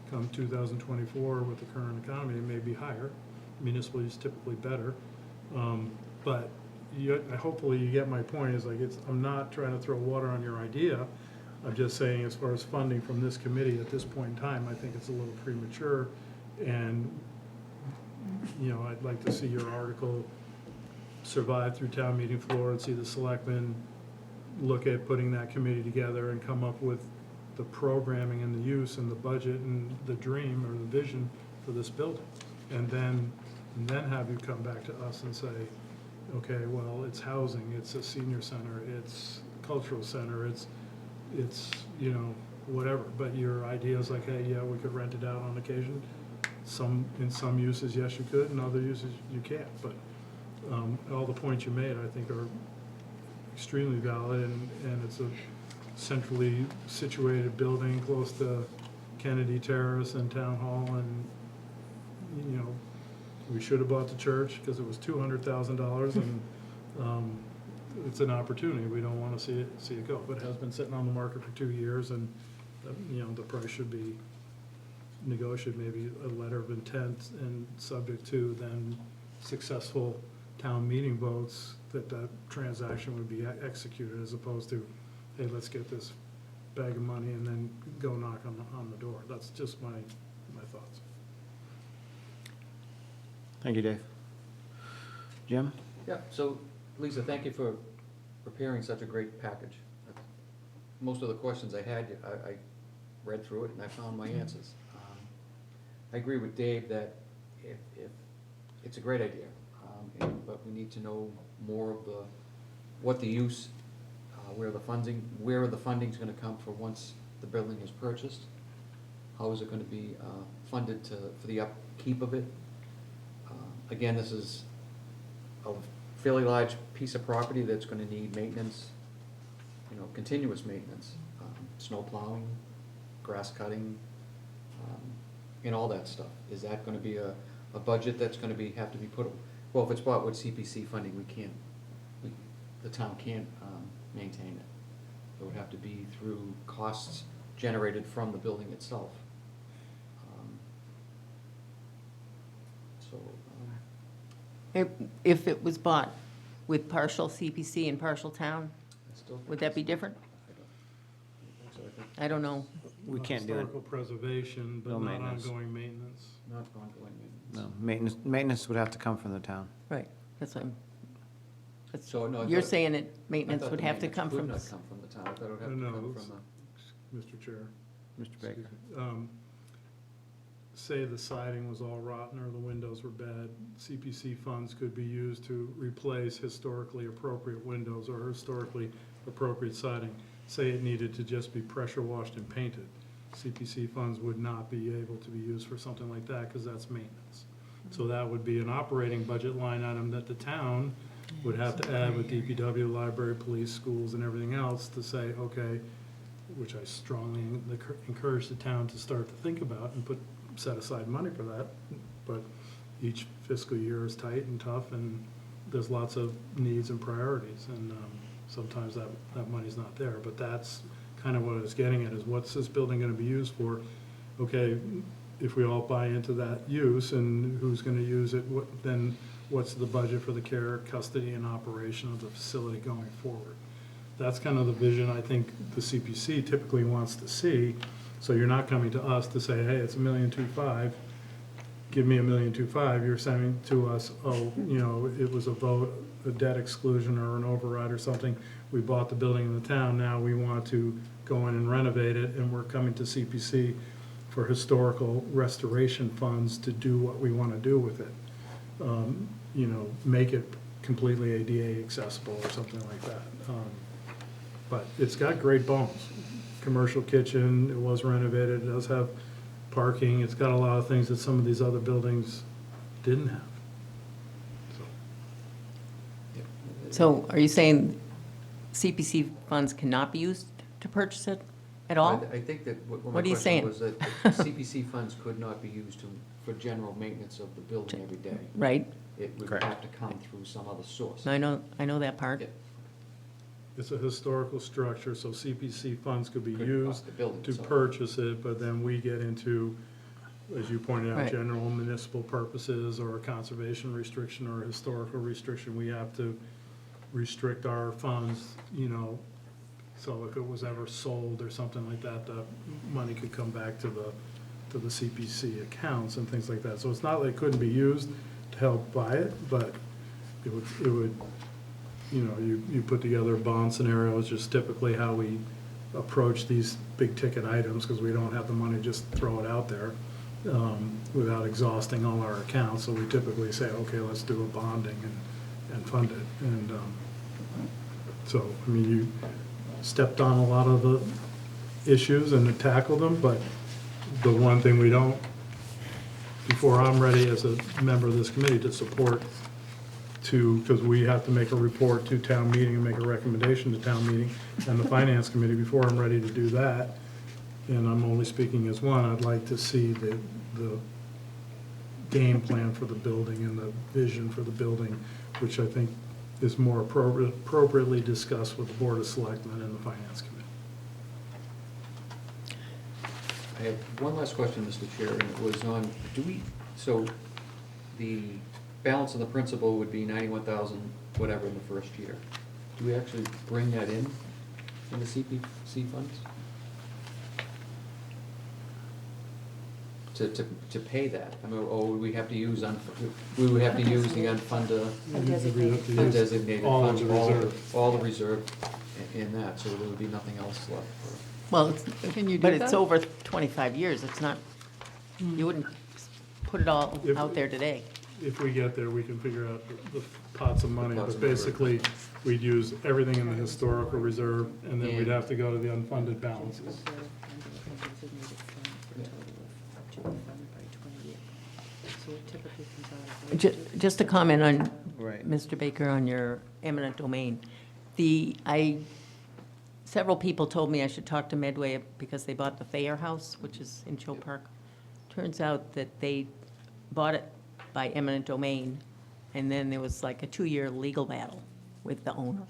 come 2024 with the current economy, it may be higher. Municipal is typically better. But hopefully you get my point, is like, I'm not trying to throw water on your idea. I'm just saying, as far as funding from this committee at this point in time, I think it's a little premature. And, I'd like to see your article survive through town meeting floor and see the selectmen look at putting that committee together and come up with the programming and the use and the budget and the dream or the vision for this building. And then have you come back to us and say, okay, well, it's housing, it's a senior center, it's cultural center, it's whatever. But your idea is like, hey, yeah, we could rent it out on occasion. In some uses, yes, you could, in other uses, you can't. But all the points you made, I think, are extremely valid, and it's a centrally situated building close to Kennedy Terrace and Town Hall, and, we should have bought the church because it was $200,000, and it's an opportunity, we don't wanna see it go, but it has been sitting on the market for 2 years, and, you know, the price should be negotiated, maybe a letter of intent, and subject to then successful town meeting votes, that transaction would be executed, as opposed to, hey, let's get this bag of money and then go knock on the door. That's just my thoughts. Thank you, Dave. Jim? Yeah, so Lisa, thank you for preparing such a great package. Most of the questions I had, I read through it and I found my answers. I agree with Dave that if, it's a great idea, but we need to know more of what the use, where the funding's gonna come for once the building is purchased. How is it gonna be funded for the upkeep of it? Again, this is a fairly large piece of property that's gonna need maintenance, you know, continuous maintenance, snow plowing, grass cutting, and all that stuff. Is that gonna be a budget that's gonna have to be put, well, if it's bought with CPC funding, the town can't maintain it. It would have to be through costs generated from the building itself. So, If it was bought with partial CPC and partial town, I still think would that be different? I don't think so. I think I don't know. We can't do it. Historical preservation, but No not maintenance. ongoing maintenance. not ongoing maintenance. No, maintenance would have to come from the town. Right, that's what I'm, So, no, I you're thought- saying that I maintenance thought would the have to maintenance come could from, not come from the town. I thought it would have to No, come it's- from Mr. Chair. Mr. Baker? Say the siding was all rotten or the windows were bad, CPC funds could be used to replace historically appropriate windows or historically appropriate siding. Say it needed to just be pressure washed and painted. CPC funds would not be able to be used for something like that, because that's maintenance. So that would be an operating budget line item that the town would have to add with DPW, library, police, schools, and everything else to say, okay, which I strongly encourage the town to start to think about and set aside money for that. But each fiscal year is tight and tough, and there's lots of needs and priorities, and sometimes that money's not there. But that's kind of what I was getting at, is what's this building gonna be used for? Okay, if we all buy into that use, and who's gonna use it, then what's the budget for the care, custody, and operation of the facility going forward? That's kind of the vision I think the CPC typically wants to see. So you're not coming to us to say, hey, it's $1.25 million, give me $1.25 million. You're saying to us, oh, you know, it was a vote, a debt exclusion or an override or something. We bought the building in the town, now we want to go in and renovate it, and we're coming to CPC for historical restoration funds to do what we want to do with it. You know, make it completely ADA accessible or something like that. But it's got great bones. Commercial kitchen, it was renovated, it does have parking, it's got a lot of things that some of these other buildings didn't have. so are you saying CPC funds cannot be used to purchase it at all? I think that what my What are you question saying? was that CPC funds could not be used for general maintenance of the building every day. Right, It would Correct. have to come through some other source. I know that part. Yeah. It's a historical structure, so CPC funds could be Could used cost the building, to so- purchase it, but then we get into, as you pointed out, Right. general municipal purposes, or a conservation restriction, or a historical restriction. We have to restrict our funds, you know, so if it was ever sold or something like that, the money could come back to the CPC accounts and things like that. So it's not like it couldn't be used to help buy it, but it would, you know, you put together bond scenarios, just typically how we approach these big-ticket items, because we don't have the money to just throw it out there without exhausting all our accounts. So we typically say, okay, let's do a bonding and fund it. And so, I mean, you stepped on a lot of the issues and tackled them, but the one thing we don't, before I'm ready as a member of this committee to support because we have to make a report to town meeting and make a recommendation to town meeting and the finance committee, before I'm ready to do that, and I'm only speaking as one, I'd like to see the game plan for the building and the vision for the building, which I think is more appropriately discussed with the Board of Selectmen and the Finance Committee. I have one last question, Mr. Chair, and it was on, so the balance of the principal would be 91,000, whatever, in the first year. Do we actually bring that in the CPC funds? To pay that? I mean, or would we have to use, we would have to use the unfunded, undesignated All of funds, the reserve. all the reserve in that, so there would be nothing else left for. Well, Can you do but that? it's over 25 years, it's not, you wouldn't put it all If- out there today. If we get there, we can figure out the pots of money, Pots but of reserve. basically, we'd use everything in the historical reserve, and then we'd have to go to the unfunded balances. Just to comment on, Right. Mr. Baker, on your eminent domain. Several people told me I should talk to Medway because they bought the Thayer House, which is in Chill Park. Turns out that they bought it by eminent domain, and then there was like a 2-year legal battle with the owner.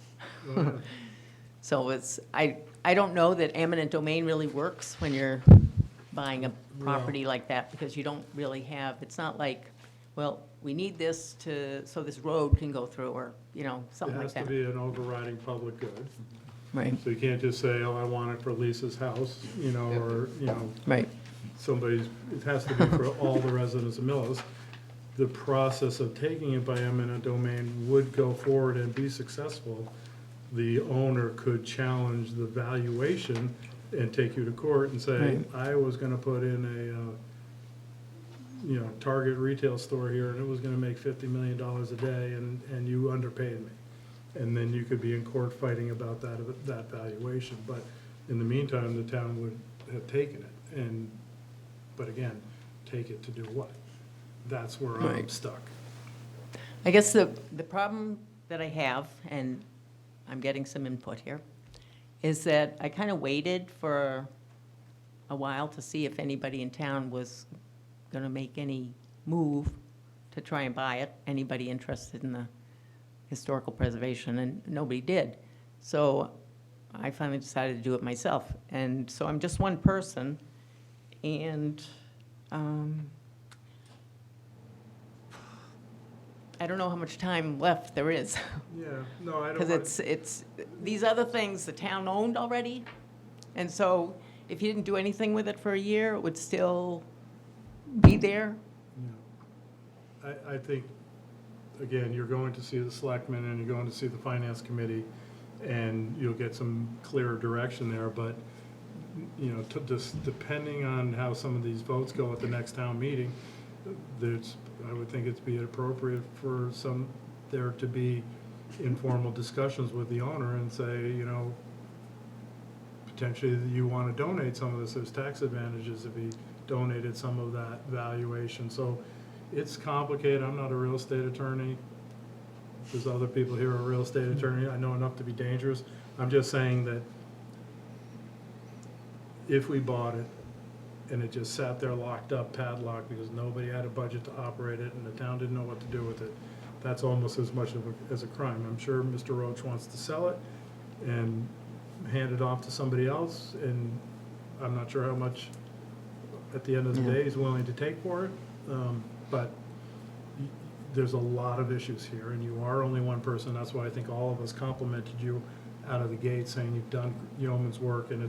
So I don't know that eminent domain really works when you're buying a property like that, because you don't really have, it's not like, well, we need this so this road can go through, or, something like It has that. to be an overriding public good. Right, So you can't just say, oh, I want it for Lisa's house, or, right, somebody's, it has to be for all the residents of Millis. The process of taking it by eminent domain would go forward and be successful. The owner could challenge the valuation and take you to court and say, Right. I was gonna put in a, Target retail store here, and it was gonna make $50 million a day, and you underpaid me. And then you could be in court fighting about that valuation. But in the meantime, the town would have taken it, but again, take it to do what? That's where I'm Right. stuck. I guess the problem that I have, and I'm getting some input here, is that I kind of waited for a while to see if anybody in town was going to make any move to try and buy it, anybody interested in the historical preservation, and nobody did. So I finally decided to do it myself. And so I'm just one person, and I don't know how much time left there is. Yeah, no, I don't. Because it's, these other things the town owned already, and so if you didn't do anything with it for a year, it would still be there. Yeah. I think, again, you're going to see the selectmen and you're going to see the finance committee, and you'll get some clearer direction there, but, just depending on how some of these votes go at the next town meeting, I would think it's be appropriate for there to be informal discussions with the owner and say, potentially you want to donate some of this, there's tax advantages if he donated some of that valuation. So it's complicated. I'm not a real estate attorney. There's other people here who are real estate attorney. I know enough to be dangerous. I'm just saying that if we bought it and it just sat there locked up, padlocked, because nobody had a budget to operate it and the town didn't know what to do with it, that's almost as much as a crime. I'm sure Mr. Roach wants to sell it and hand it off to somebody else, and I'm not sure how much, at the end of the day, he's willing to take for it. But there's a lot of issues here, and you are only one person. That's why I think all of us complimented you out of the gate, saying you've done yeoman's work, and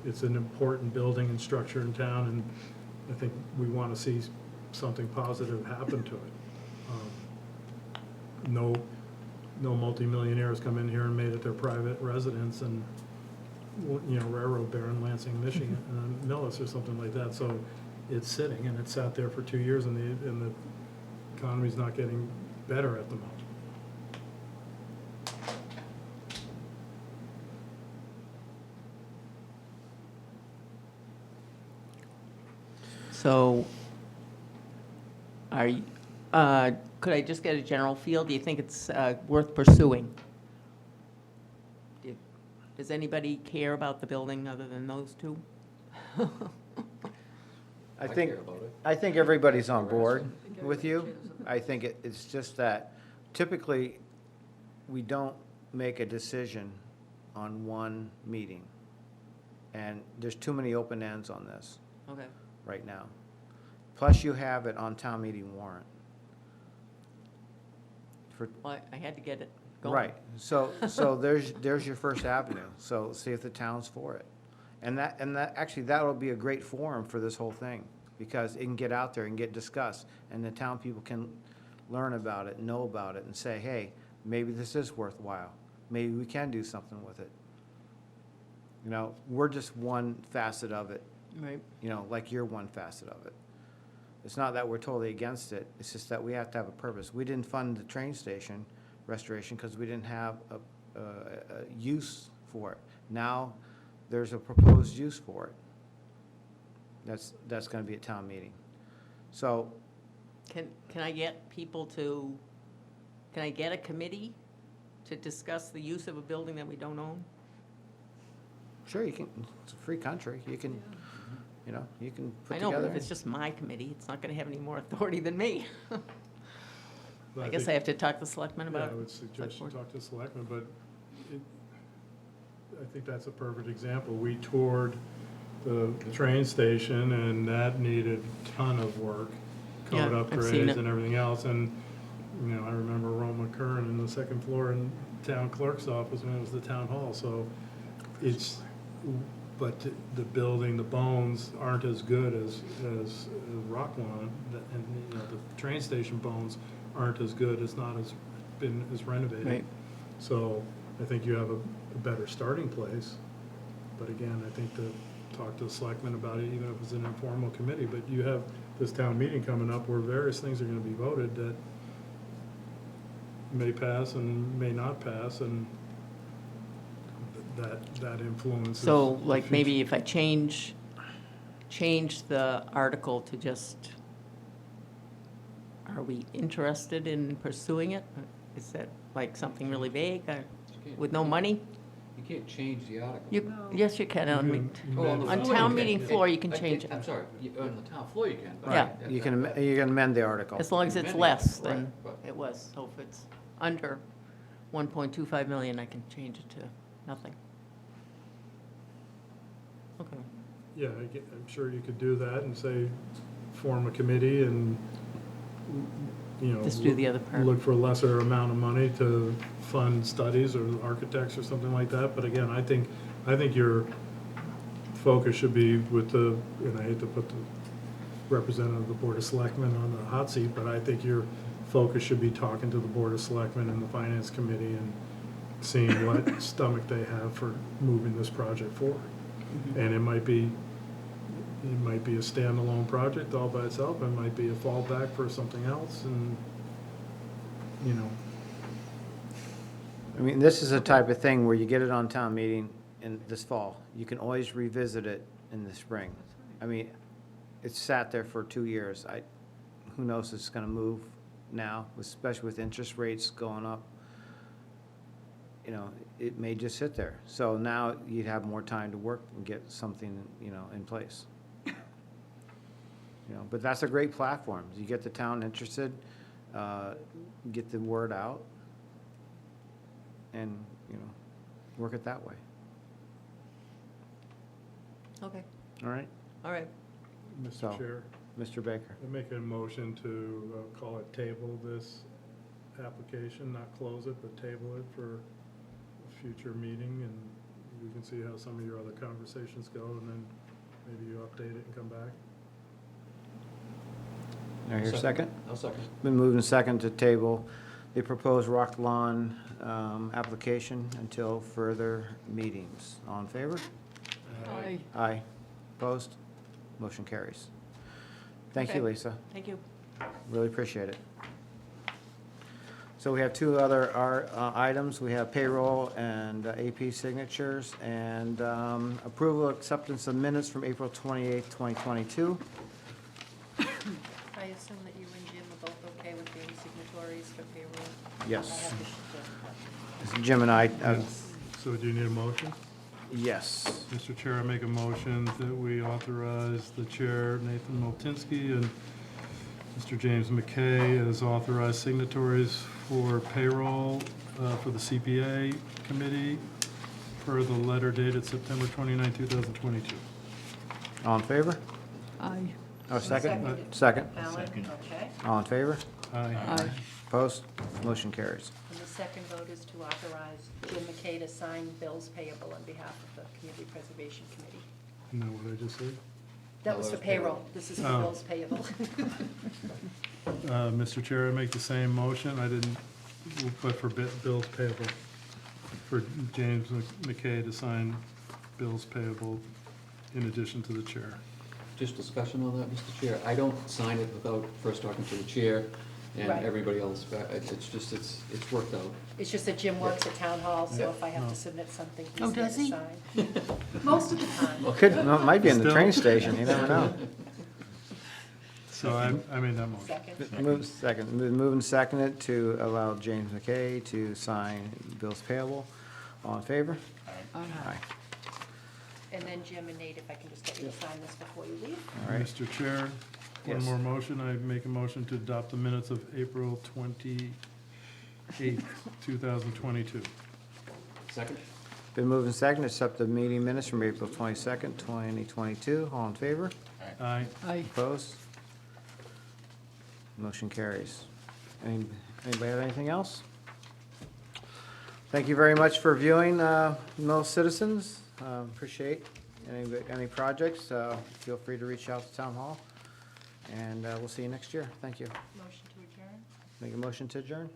it's an important building and structure in town, and I think we want to see something positive happen to it. No multimillionaires come in here and made it their private residence and, railroad baron, Lansing, Michigan, Millis or something like that. So it's sitting, and it's sat there for 2 years, and the economy's not getting better at the moment. So could I just get a general feel? Do you think it's worth pursuing? Does anybody care about the building other than those two? I care think, about it. I think everybody's on board with you. I think it's just that typically, we don't make a decision on one meeting. And there's too many open ends on this Okay. right now. Plus you have it on town meeting warrant. For, Well, I had to get it going. right, so there's your first avenue, so see if the town's for it. And actually, that'll be a great forum for this whole thing, because it can get out there and get discussed, and the town people can learn about it, know about it, and say, hey, maybe this is worthwhile, maybe we can do something with it. You know, we're just one facet of it, Right. you know, like you're one facet of it. It's not that we're totally against it, it's just that we have to have a purpose. We didn't fund the train station restoration because we didn't have a use for it. Now, there's a proposed use for it. That's gonna be at town meeting. So, Can I get people to, can I get a committee to discuss the use of a building that we don't own? sure, you can, it's a free country, you can, you know, you can put I together. know, but if it's just my committee, it's not gonna have any more authority than me. But I guess I think- have to talk to the selectmen Yeah, about I it. would suggest you board. talk to selectmen, but I think that's a perfect example. We toured the train station, and that needed a ton of work, code Yeah, I've seen upgrades it. and everything else, and, you know, I remember Roma Curran in the second floor in town clerk's office when it was the town hall, so it's, but the building, the bones aren't as good as rock lawn, and, you know, the train station bones aren't as good, it's not as, been as renovated. Right. So I think you have a better starting place, but again, I think to talk to the selectmen about it, even if it's an informal committee, but you have this town meeting coming up where various things are gonna be voted that may pass and may not pass, and that influences. So, the like, future. maybe if I change the article to just, are we interested in pursuing it? Is that like something really vague, with no money? You can't change the article. Yes, you can, You on, can Oh, on the amend it. on floor town you can. meeting floor, you can change it. I'm sorry, on the town floor you can. but Yeah. You can amend the article. As long as it's Amending it, less right, than but- it was. So if it's under 1.25 million, I can change it to nothing. Okay. Yeah, I'm sure you could do that and say, form a committee and, you know. Just do the other part. Look for a lesser amount of money to fund studies or architects or something like that. But again, I think your focus should be with the, and I hate to put the representative of the Board of Selectmen on the hot seat, but I think your focus should be talking to the Board of Selectmen and the Finance Committee and seeing what stomach they have for moving this project forward. And it might be a standalone project all by itself, it might be a fallback for something else, and, you know, I mean, this is a type of thing where you get it on town meeting in this fall. You can always revisit it in the spring. I mean, it's sat there for 2 years. Who knows if it's gonna move now, especially with interest rates going up. You know, it may just sit there. So now you'd have more time to work and get something, you know, in place. You know, but that's a great platform. You get the town interested, get the word out, and, you know, work it that way. Okay, All right, all right. So- Mr. Chair, Mr. Baker? I make a motion to call it table this application, not close it, but table it for a future meeting, and we can see how some of your other conversations go, and then maybe you update it and come back. I hear a second? I'll second. Been moved and second to table the proposed rock lawn application until further meetings. All in favor? Aye. Aye. Opposed? Motion carries. Thank you, Okay. Lisa. Thank you. Really appreciate it. So we have two other items. We have payroll and AP signatures, and approval acceptance of minutes from April 28th, 2022. I assume that you and Jim are both okay with being signatories for payroll? Yes. I have to- Jim and I, So do you need a motion? yes. Mr. Chair, I make a motion that we authorize the chair, Nathan Moltinsky, and Mr. James McKay as authorized signatories for payroll for the CPA committee per the letter dated September 29, 2022. All in favor? Aye. Oh, second? Seconded. Second. Alan, Second. okay. All in favor? Aye. Aye. Opposed? Motion carries. And the second vote is to authorize Jim McKay to sign bills payable on behalf of the Community Preservation Committee. Isn't that what I just said? That was for payroll. This is for Oh. bills payable. Mr. Chair, I make the same motion. I didn't, but for bills payable, for James McKay to sign bills payable in addition to the chair. Just discussion on that, Mr. Chair. I don't sign it without first talking to the chair and Right. everybody else. It's just, it's worked out. It's just that Jim works at town hall, so Yeah. if I have No. to submit something, Oh, he's there does to he? sign. Most of the time. Could, no, it might be in the Still? train station, you never know. So I made that motion. Second. Move and second it to allow James McKay to sign bills payable. All in favor? Aye. Aye. And then Jim and Nate, if I can just get you to sign this before you leave. All right. Mr. Chair, one Yes. more motion. I make a motion to adopt the minutes of April 28th, 2022. Second? Been moved and seconded, accept the meeting minutes from April 22nd, 2022. All in favor? Aye. Aye. Opposed? Motion carries. Anybody have anything else? Thank you very much for viewing, Mill Citizens. Appreciate any projects. Feel free to reach out to Town Hall, and we'll see you next year. Thank you. Motion to adjourn? Make a motion to adjourn?